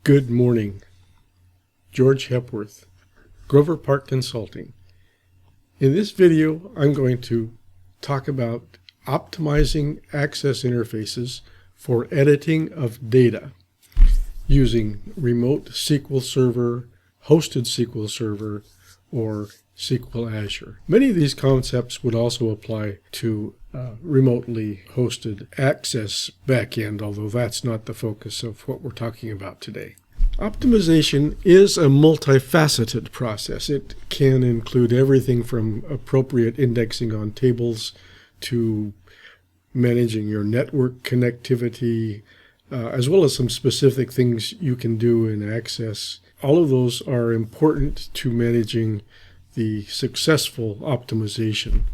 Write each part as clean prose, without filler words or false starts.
Good morning. George Hepworth, Grover Park Consulting. In this video, I'm going to talk about optimizing access interfaces for editing of data using remote SQL Server, hosted SQL Server, or SQL Azure. Many of these concepts would also apply to remotely hosted access backend, although that's not the focus of what we're talking about today. Optimization is a multifaceted process. It can include everything from appropriate indexing on tables to managing your network connectivity, as well as some specific things you can do in Access. All of those are important to managing the successful optimization.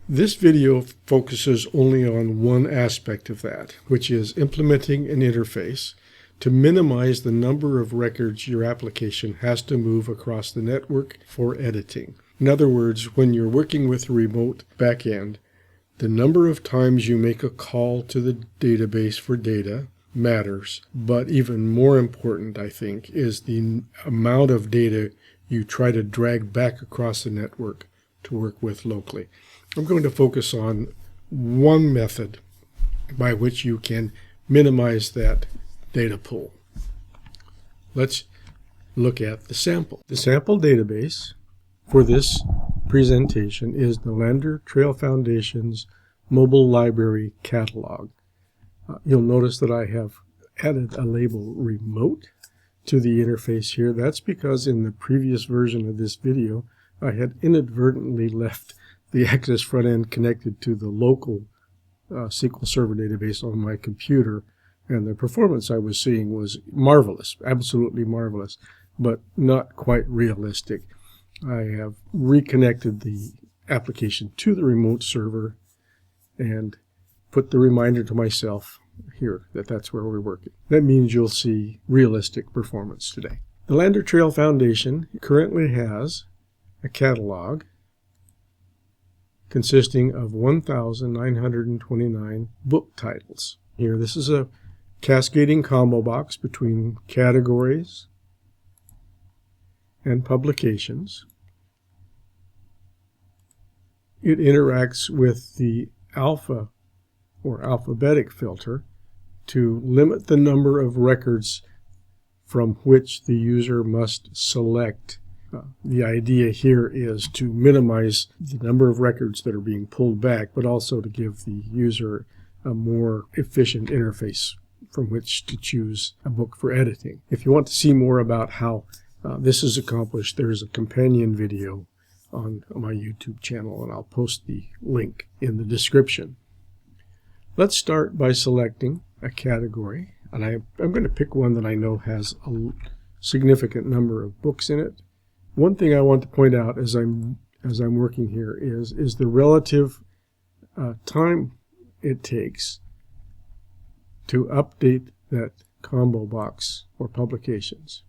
This video focuses only on one aspect of that, which is implementing an interface to minimize the number of records your application has to move across the network for editing. In other words, when you're working with a remote backend, the number of times you make a call to the database for data matters, but even more important, I think, is the amount of data you try to drag back across the network to work with locally. I'm going to focus on one method by which you can minimize that data pool. Let's look at the sample. The sample database for this presentation is the Lander Trail Foundation's Mobile Library Catalog. You'll notice that I have added a label remote to the interface here. That's because in the previous version of this video, I had inadvertently left the Access front end connected to the local SQL Server database on my computer, and the performance I was seeing was marvelous, absolutely marvelous, but not quite realistic. I have reconnected the application to the remote server and put the reminder to myself here that that's where we're working. That means you'll see realistic performance today. The Lander Trail Foundation currently has a catalog consisting of 1,929 book titles. Here, this is a cascading combo box between categories and publications. It interacts with the alpha or alphabetic filter to limit the number of records from which the user must select. The idea here is to minimize the number of records that are being pulled back, but also to give the user a more efficient interface from which to choose a book for editing. If you want to see more about how this is accomplished, there is a companion video on my YouTube channel, and I'll post the link in the description. Let's start by selecting a category, and I'm going to pick one that I know has a significant number of books in it. One thing I want to point out as I'm working here is the relative time it takes to update that combo box for publications.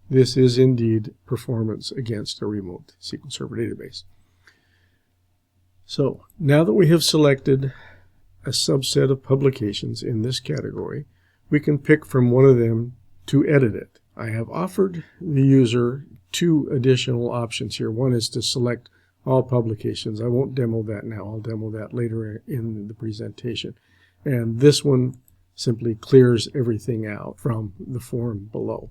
This is indeed performance against a remote SQL Server database. So now that we have selected a subset of publications in this category, we can pick from one of them to edit it. I have offered the user two additional options here. One is to select all publications. I won't demo that now. I'll demo that later in the presentation. And this one simply clears everything out from the form below.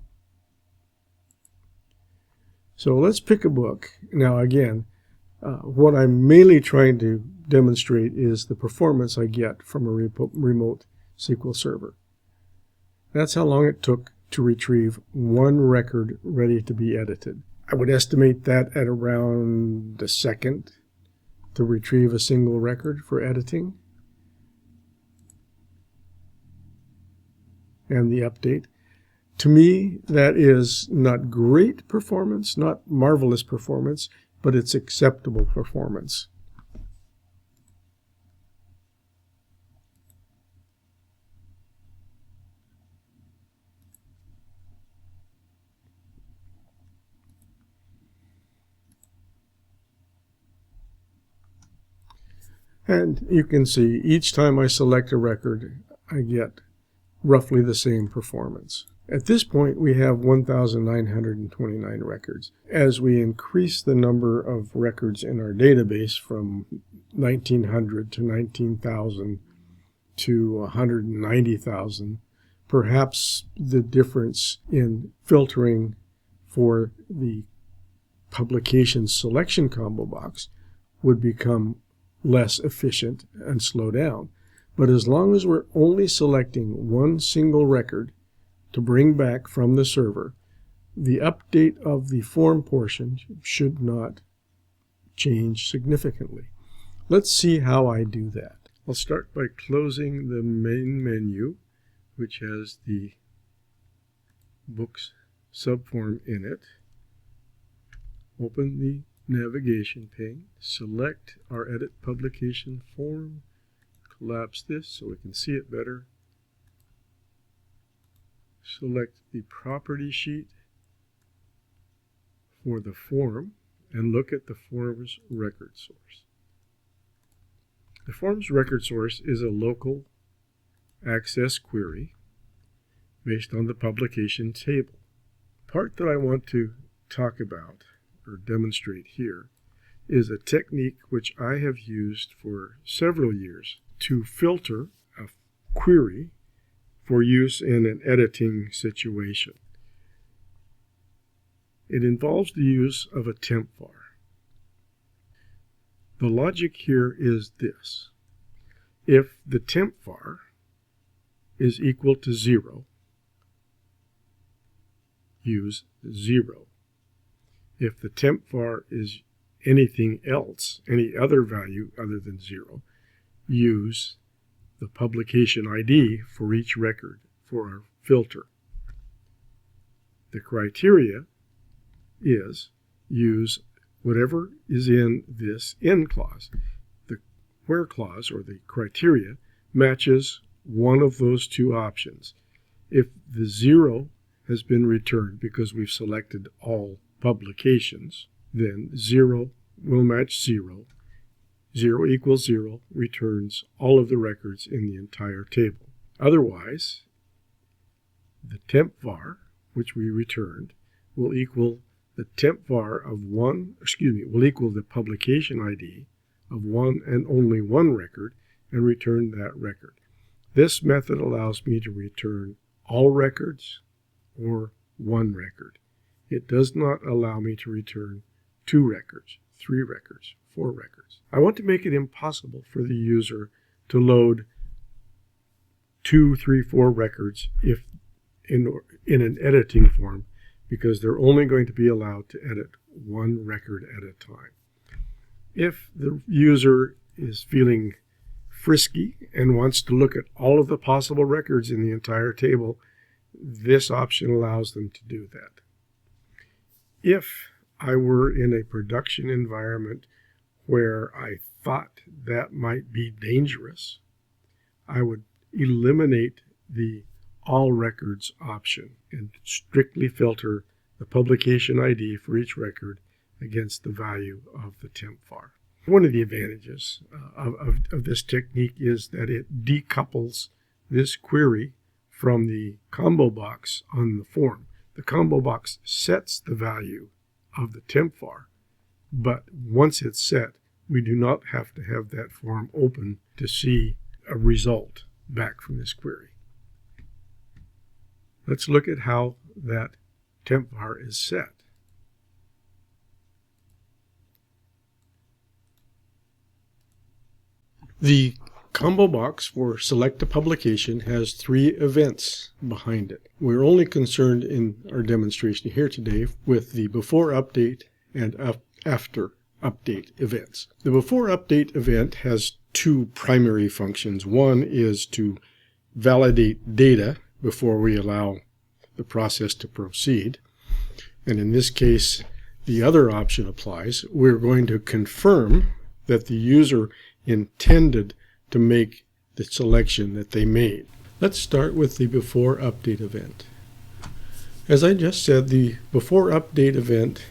So let's pick a book. Now again, what I'm mainly trying to demonstrate is the performance I get from a remote SQL Server. That's how long it took to retrieve one record ready to be edited. I would estimate that at around a second to retrieve a single record for editing. And the update. To me, that is not great performance, not marvelous performance, but it's acceptable performance. And you can see each time I select a record, I get roughly the same performance. At this point, we have 1,929 records. As we increase the number of records in our database from 1,900 to 19,000 to 190,000, perhaps the difference in filtering for the publication selection combo box would become less efficient and slow down. But as long as we're only selecting one single record to bring back from the server, the update of the form portion should not change significantly. Let's see how I do that. I'll start by closing the main menu, which has the books subform in it. Open the navigation pane, select our edit publication form, collapse this so we can see it better. Select the property sheet for the form and look at the form's record source. The form's record source is a local access query based on the publication table. The part that I want to talk about or demonstrate here is a technique which I have used for several years to filter a query for use in an editing situation. It involves the use of a temp var. The logic here is this. If the temp var is equal to 0, use 0. If the temp var is anything else, any other value other than 0, use the publication ID for each record for our filter. The criteria is use whatever is in this in clause. The where clause, or the criteria, matches one of those two options. If the 0 has been returned because we've selected all publications, then 0 will match 0. 0 equals 0 returns all of the records in the entire table. Otherwise, the temp var, which we returned, will equal the temp var of will equal the publication ID of one and only one record and return that record. This method allows me to return all records or one record. It does not allow me to return 2 records, 3 records, 4 records. I want to make it impossible for the user to load 2, 3, 4 records if in an editing form, because they're only going to be allowed to edit 1 record at a time. If the user is feeling frisky and wants to look at all of the possible records in the entire table, this option allows them to do that. If I were in a production environment where I thought that might be dangerous, I would eliminate the all records option and strictly filter the publication ID for each record against the value of the temp var. One of the advantages of this technique is that it decouples this query from the combo box on the form. The combo box sets the value of the temp var, but once it's set, we do not have to have that form open to see a result back from this query. Let's look at how that temp var is set. The combo box for select a publication has 3 events behind it. We're only concerned in our demonstration here today with the before update and after update events. The before update event has 2 primary functions. One is to validate data before we allow the process to proceed. And in this case, the other option applies. We're going to confirm that the user intended to make the selection that they made. Let's start with the before update event. As I just said, the before update event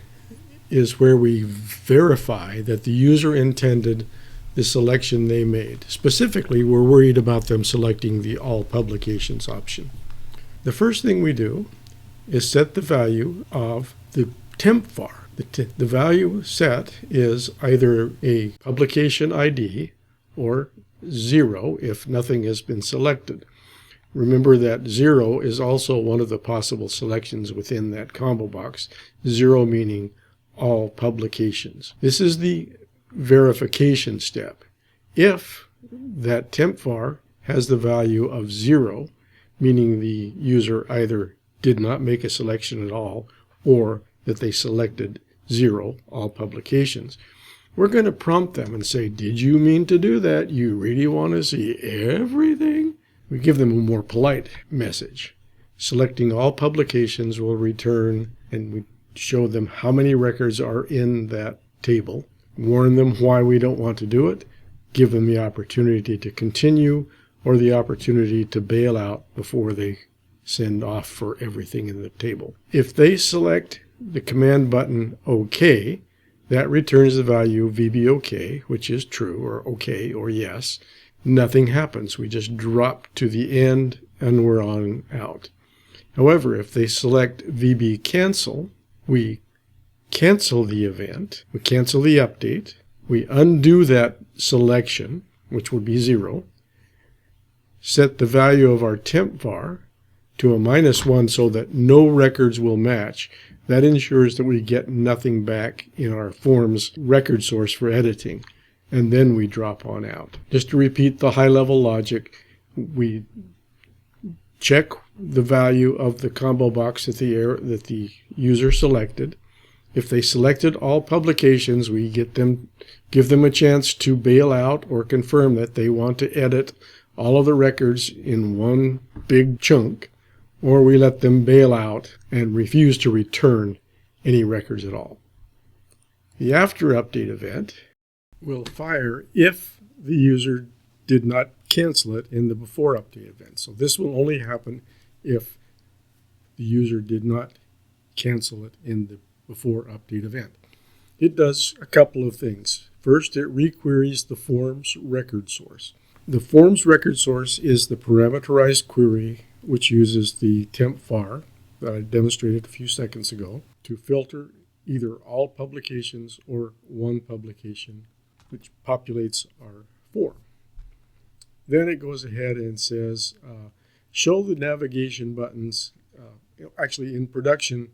is where we verify that the user intended the selection they made. Specifically, we're worried about them selecting the all publications option. The first thing we do is set the value of the temp var. The value set is either a publication ID or 0 if nothing has been selected. Remember that 0 is also one of the possible selections within that combo box, 0 meaning all publications. This is the verification step. If that temp var has the value of 0, meaning the user either did not make a selection at all or that they selected 0, all publications, we're going to prompt them and say, did you mean to do that? You really want to see everything? We give them a more polite message. Selecting all publications will return, and we show them how many records are in that table, warn them why we don't want to do it, give them the opportunity to continue or the opportunity to bail out before they send off for everything in the table. If they select the command button OK, that returns the value VBOK, which is true, or OK, or yes. Nothing happens. We just drop to the end and we're on out. However, if they select VB cancel, we cancel the event, we cancel the update, we undo that selection, which would be 0, set the value of our temp var to a -1 so that no records will match. That ensures that we get nothing back in our form's record source for editing, and then we drop on out. Just to repeat the high-level logic, we check the value of the combo box that the user selected. If they selected all publications, we give them a chance to bail out or confirm that they want to edit all of the records in one big chunk, or we let them bail out and refuse to return any records at all. The after update event will fire if the user did not cancel it in the before update event. So this will only happen if the user did not cancel it in the before update event. It does a couple of things. First, it requeries the form's record source. The form's record source is the parameterized query, which uses the temp var that I demonstrated a few seconds ago to filter either all publications or one publication, which populates our form. Then it goes ahead and says, show the navigation buttons. Actually, in production,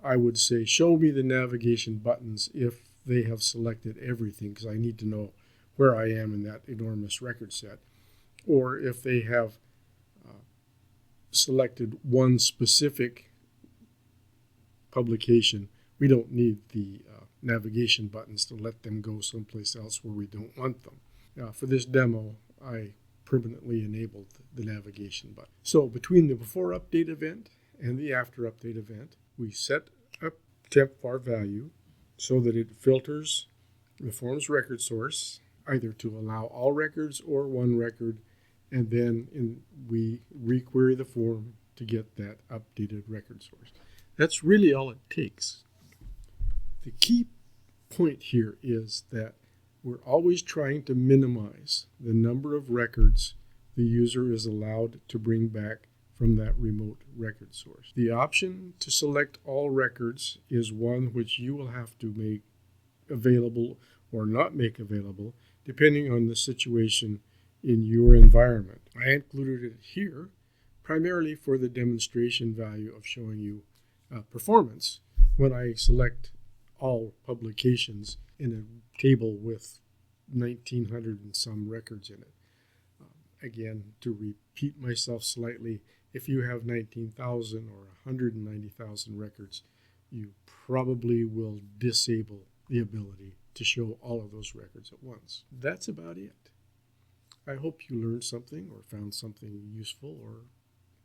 I would say, show me the navigation buttons if they have selected everything, because I need to know where I am in that enormous record set. Or if they have selected one specific publication, we don't need the navigation buttons to let them go someplace else where we don't want them. For this demo, I permanently enabled the navigation button. So between the before update event and the after update event, we set a temp var value so that it filters the form's record source, either to allow all records or one record, and then we requery the form to get that updated record source. That's really all it takes. The key point here is that we're always trying to minimize the number of records the user is allowed to bring back from that remote record source. The option to select all records is one which you will have to make available or not make available depending on the situation in your environment. I included it here primarily for the demonstration value of showing you performance when I select all publications in a table with 1,900 and some records in it. Again, to repeat myself slightly, if you have 19,000 or 190,000 records, you probably will disable the ability to show all of those records at once. That's about it. I hope you learned something or found something useful or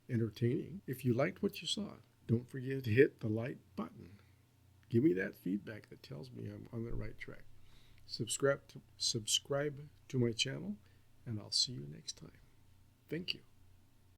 entertaining. If you liked what you saw, don't forget to hit the like button. Give me that feedback that tells me I'm on the right track. Subscribe to my channel, and I'll see you next time. Thank you.